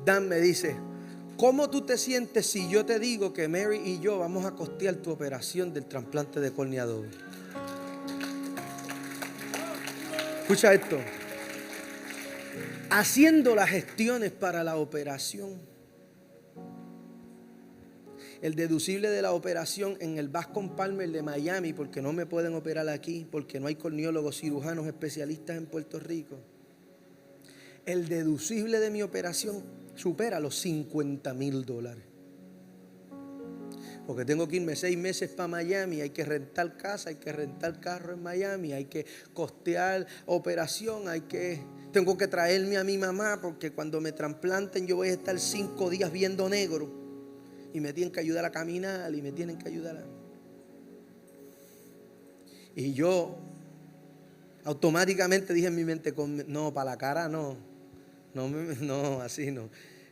[SPEAKER 1] Dan me dice, ¿cómo tú te sientes si yo te digo que Mary y yo vamos a costear tu operación del trasplante de córnea doble? Escucha esto. Haciendo las gestiones para la operación. El deducible de la operación en el Bascom Palmer de Miami, porque no me pueden operar aquí, porque no hay corneólogos cirujanos especialistas en Puerto Rico. El deducible de mi operación supera los $50,000. Porque tengo que irme 6 meses para Miami, hay que rentar casa, hay que rentar carro en Miami, hay que costear operación, tengo que traerme a mi mamá porque cuando me trasplanten yo voy a estar 5 días viendo negro y me tienen que ayudar a caminar y me tienen que ayudar a... Y yo automáticamente dije en mi mente, no, para la cara no, así no.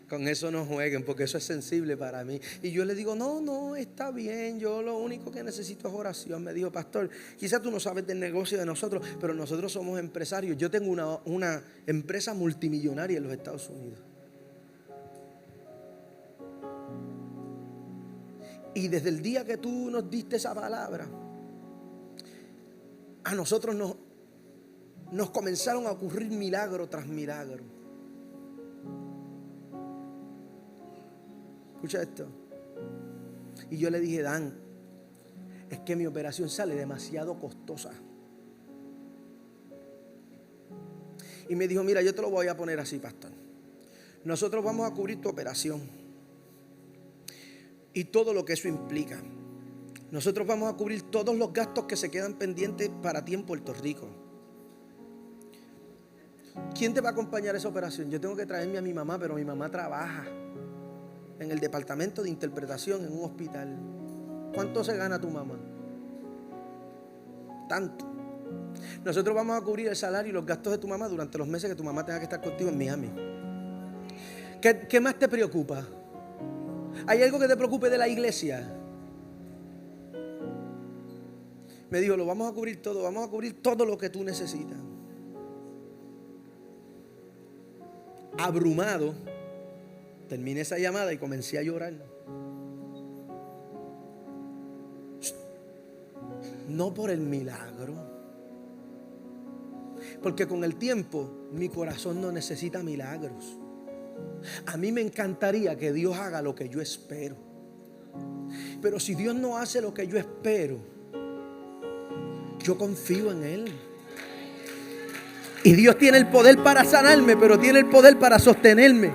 [SPEAKER 1] Con eso no jueguen porque eso es sensible para mí. Y yo le digo, no, está bien. Yo lo único que necesito es oración. Me dijo, pastor, quizás tú no sabes del negocio de nosotros, pero nosotros somos empresarios. Yo tengo una empresa multimillonaria en los Estados Unidos. Y desde el día que tú nos diste esa palabra, a nosotros nos comenzaron a ocurrir milagro tras milagro. Escucha esto. Y yo le dije, Dan, es que mi operación sale demasiado costosa. Y me dijo, mira, yo te lo voy a poner así, pastor. Nosotros vamos a cubrir tu operación y todo lo que eso implica. Nosotros vamos a cubrir todos los gastos que se quedan pendientes para ti en Puerto Rico. ¿Quién te va a acompañar a esa operación? Yo tengo que traerme a mi mamá, pero mi mamá trabaja en el departamento de interpretación en un hospital. ¿Cuánto se gana tu mamá? Tanto. Nosotros vamos a cubrir el salario y los gastos de tu mamá durante los meses que tu mamá tenga que estar contigo en Miami. ¿Qué más te preocupa? ¿Hay algo que te preocupe de la iglesia? Me dijo, lo vamos a cubrir todo, vamos a cubrir todo lo que tú necesitas. Abrumado, terminé esa llamada y comencé a llorar. No por el milagro, porque con el tiempo mi corazón no necesita milagros. A mí me encantaría que Dios haga lo que yo espero, pero si Dios no hace lo que yo espero, yo confío en Él. Y Dios tiene el poder para sanarme, pero tiene el poder para sostenerme.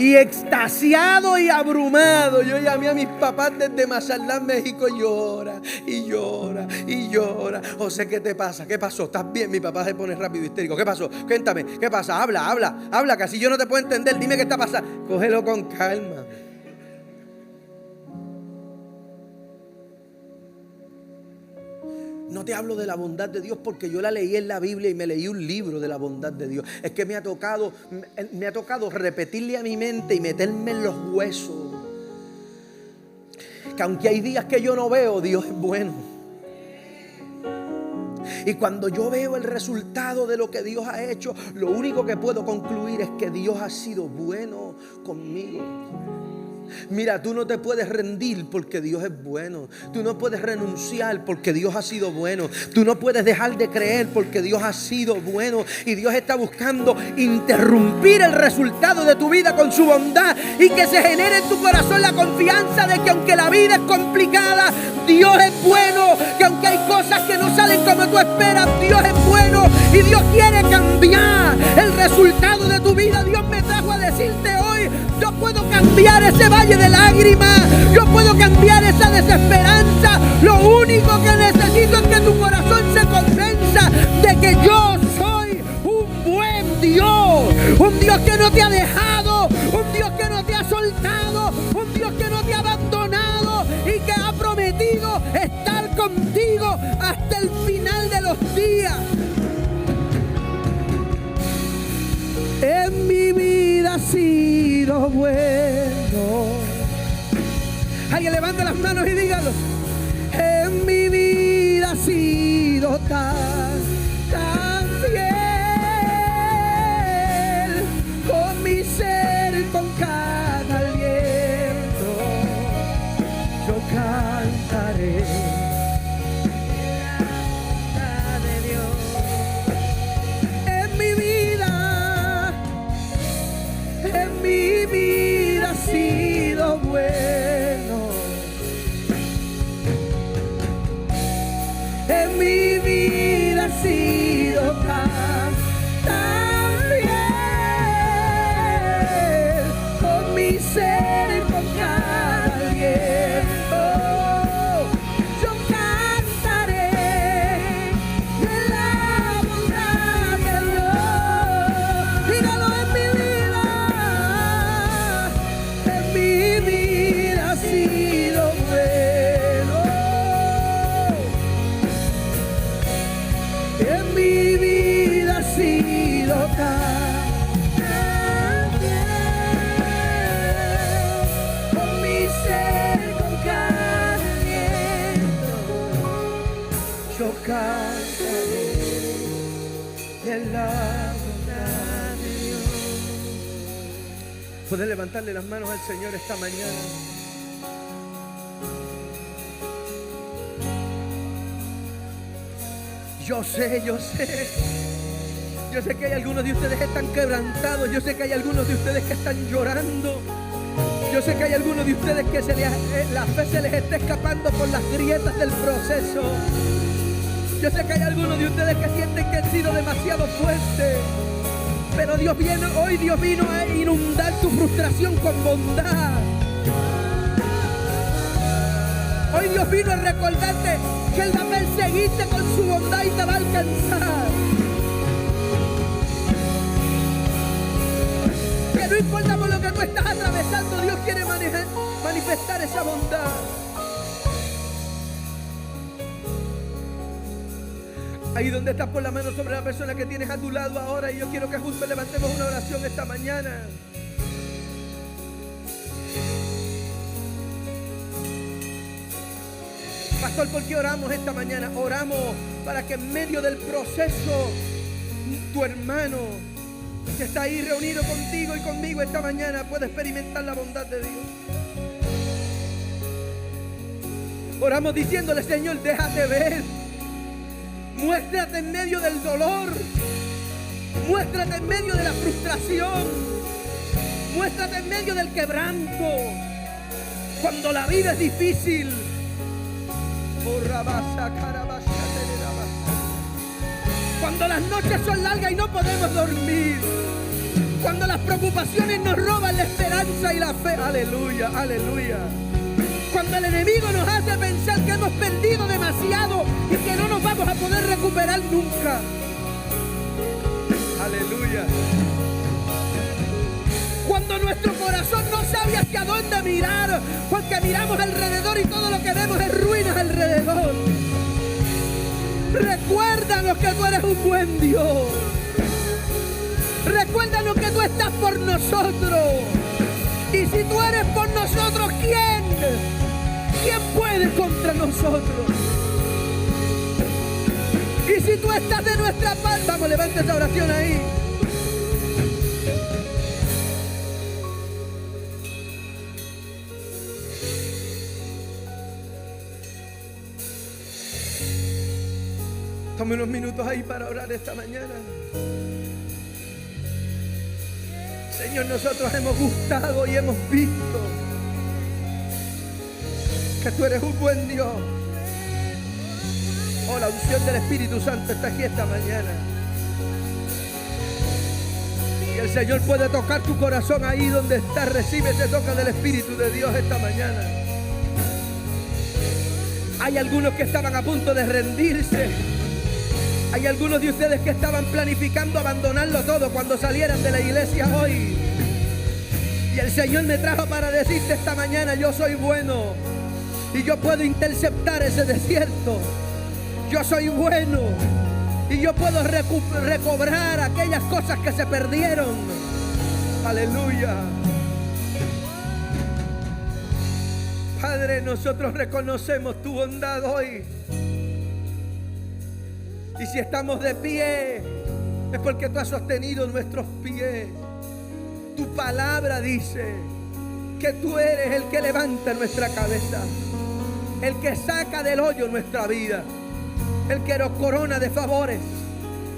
[SPEAKER 1] Y extasiado y abrumado, yo llamé a mis papás desde Mazatlán, México, y llora, y llora, y llora. José, ¿qué te pasa? ¿Qué pasó? ¿Estás bien? Mi papá se pone rápido histérico. ¿Qué pasó? Cuéntame, ¿qué pasa? Habla, que así yo no te puedo entender. Dime qué está pasando. Cógelo con calma. No te hablo de la bondad de Dios porque yo la leí en la Biblia y me leí un libro de la bondad de Dios. Es que me ha tocado repetirle a mi mente y meterme en los huesos que aunque hay días que yo no veo, Dios es bueno. Y cuando yo veo el resultado de lo que Dios ha hecho, lo único que puedo concluir es que Dios ha sido bueno conmigo. Mira, tú no te puedes rendir porque Dios es bueno. Tú no puedes renunciar porque Dios ha sido bueno. Tú no puedes dejar de creer porque Dios ha sido bueno. Y Dios está buscando interrumpir el resultado de tu vida con su bondad y que se genere en tu corazón la confianza de que aunque la vida es complicada, Dios es bueno. Que aunque hay cosas que no salen como tú esperas, Dios es bueno y Dios quiere cambiar el resultado de tu vida. Dios me trajo a decirte hoy: yo puedo cambiar ese valle de lágrimas, yo puedo cambiar esa desesperanza. Lo único que necesito es que tu corazón se convenza de que yo soy un buen Dios, un Dios que no te ha dejado, un Dios que no te ha soltado, un Dios que no te ha abandonado y que ha prometido estar contigo hasta el final de los días. En mi vida ha sido bueno. Alguien levante las manos y dígalo. En mi vida ha sido tan fiel. Con mi ser, con cada aliento, yo cantaré la bondad de Dios. En mi vida ha sido bueno. En mi vida ha sido tan fiel. Con mi ser, con cada aliento, yo cantaré de la bondad de Dios. Dígalo. Con mi ser, con cada aliento, yo cantaré de la bondad de Dios. Puedes levantarle las manos al Señor esta mañana. Yo sé que hay algunos de ustedes que están quebrantados. Yo sé que hay algunos de ustedes que están llorando. Yo sé que hay algunos de ustedes que la fe se les está escapando por las grietas del proceso. Yo sé que hay algunos de ustedes que sienten que han sido demasiado fuertes. Pero hoy Dios vino a inundar tu frustración con bondad. Hoy Dios vino a recordarte que Él va a perseguirte con su bondad y te va a alcanzar. Que no importa por lo que tú estás atravesando, Dios quiere manifestar esa bondad. Ahí donde estás, pon la mano sobre la persona que tienes a tu lado ahora y yo quiero que juntos levantemos una oración esta mañana. Pastor, ¿por qué oramos esta mañana? Oramos para que en medio del proceso tu hermano que está ahí reunido contigo y conmigo esta mañana pueda experimentar la bondad de Dios. Oramos diciéndole: Señor, déjate ver. Muéstrate en medio del dolor. Muéstrate en medio de la frustración. Muéstrate en medio del quebranto. Cuando la vida es difícil. Cuando las noches son largas y no podemos dormir. Cuando las preocupaciones nos roban la esperanza y la fe. Aleluya, aleluya. Cuando el enemigo nos hace pensar que hemos perdido demasiado y que no nos vamos a poder recuperar nunca. Aleluya. Cuando nuestro corazón no sabe hacia dónde mirar, porque miramos alrededor y todo lo que vemos es ruinas alrededor. Recuérdanos que tú eres un buen Dios. Recuérdanos que tú estás por nosotros. Y si tú eres por nosotros, ¿quién puede contra nosotros? Y si tú estás de nuestra parte, vamos, levanta esa oración ahí. Tome unos minutos ahí para orar esta mañana. Señor, nosotros hemos gustado y hemos visto que tú eres un buen Dios. Oh, la unción del Espíritu Santo está aquí esta mañana. Y el Señor puede tocar tu corazón ahí donde estás. Recibe ese toque del Espíritu de Dios esta mañana. Hay algunos que estaban a punto de rendirse. Hay algunos de ustedes que estaban planificando abandonarlo todo cuando salieran de la iglesia hoy. Y el Señor me trajo para decirte esta mañana: yo soy bueno y yo puedo interceptar ese desierto. Yo soy bueno y yo puedo recobrar aquellas cosas que se perdieron. Aleluya. Padre, nosotros reconocemos tu bondad hoy. Y si estamos de pie, es porque tú has sostenido nuestros pies. Tu palabra dice que tú eres el que levanta nuestra cabeza, el que saca del hoyo nuestra vida, el que nos corona de favores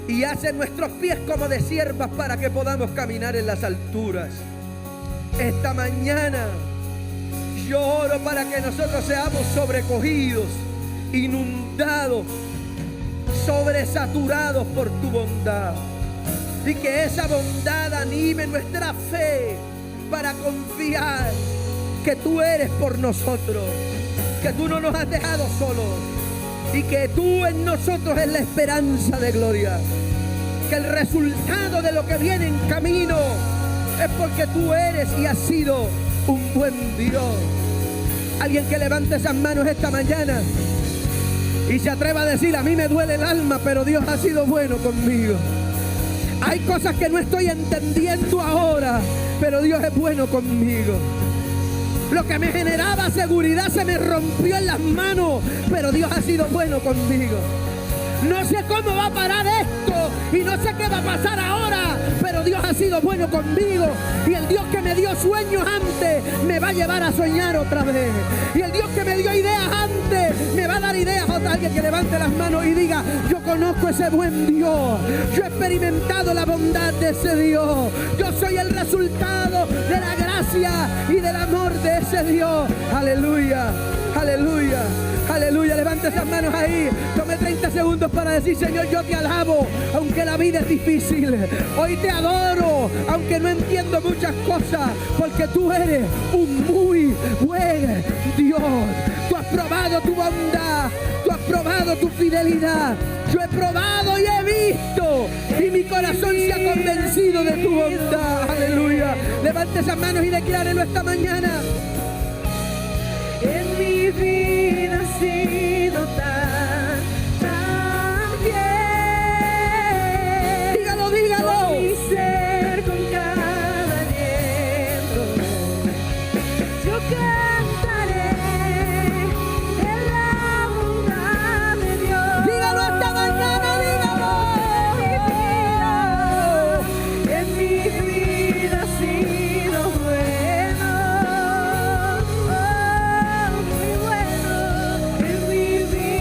[SPEAKER 1] y hace nuestros pies como de siervas para que podamos caminar en las alturas. Esta mañana yo oro para que nosotros seamos sobrecogidos, inundados, sobresaturados por tu bondad, y que esa bondad anime nuestra fe para confiar que tú eres por nosotros, que tú no nos has dejado solos y que tú en nosotros es la esperanza de gloria, que el resultado de lo que viene en camino es porque tú eres y has sido un buen Dios. Alguien que levante esas manos esta mañana y se atreva a decir: a mí me duele el alma, pero Dios ha sido bueno conmigo. Hay cosas que no estoy entendiendo ahora, pero Dios es bueno conmigo. Lo que me generaba seguridad se me rompió en las manos, pero Dios ha sido bueno conmigo. No sé cómo va a parar esto y no sé qué va a pasar ahora, pero Dios ha sido bueno conmigo. Y el Dios que me dio sueños antes me va a llevar a soñar otra vez. Y el Dios que me dio ideas antes me va a dar ideas a otra. Alguien que levante las manos y diga: yo conozco ese buen Dios, yo he experimentado la bondad de ese Dios, yo soy el resultado de la gracia y del amor de ese Dios. Aleluya, aleluya, aleluya. Levante esas manos ahí. Tome 30 segundos para decir: Señor, yo te alabo aunque la vida es difícil. Hoy te adoro aunque no entiendo muchas cosas, porque tú eres un muy buen Dios. Tú has probado tu bondad, tú has probado tu fidelidad. Yo he probado y he visto, y mi corazón se ha convencido de tu bondad. Aleluya. Levante esas manos y declárelo esta mañana.
[SPEAKER 2] En mi vida ha sido tan bien.
[SPEAKER 1] Dígalo, dígalo.
[SPEAKER 2] Mi ser con cada aliento, yo cantaré en la bondad de Dios.
[SPEAKER 1] Dígalo esta mañana, dígalo.
[SPEAKER 2] En mi vida ha sido bueno. Muy bueno, en mi vida.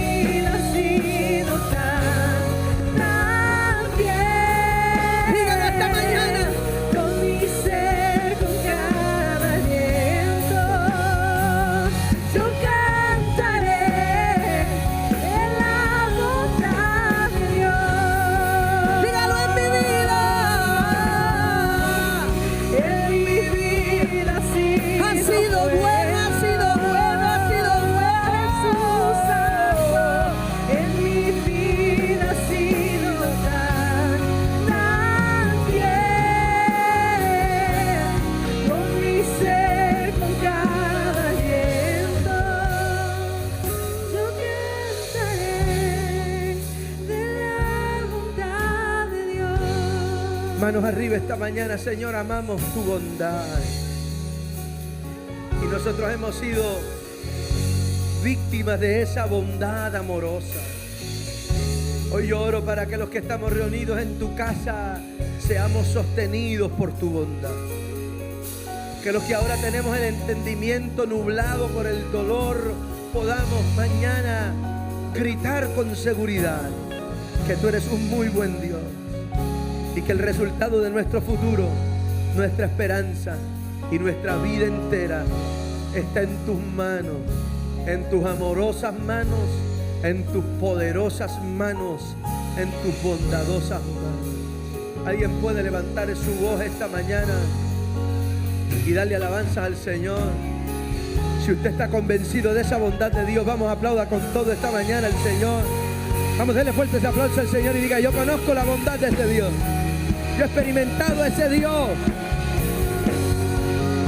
[SPEAKER 1] Manos arriba esta mañana, Señor, amamos tu bondad. Y nosotros hemos sido víctimas de esa bondad amorosa. Hoy yo oro para que los que estamos reunidos en tu casa seamos sostenidos por tu bondad. Que los que ahora tenemos el entendimiento nublado por el dolor podamos mañana gritar con seguridad que tú eres un muy buen Dios y que el resultado de nuestro futuro, nuestra esperanza y nuestra vida entera está en tus manos, en tus amorosas manos, en tus poderosas manos, en tus bondadosas manos. Alguien puede levantar su voz esta mañana y darle alabanza al Señor. Si usted está convencido de esa bondad de Dios, vamos, aplauda con todo esta mañana al Señor. Vamos, denle fuerte ese aplauso al Señor y diga: yo conozco la bondad de este Dios. Yo he experimentado a ese Dios.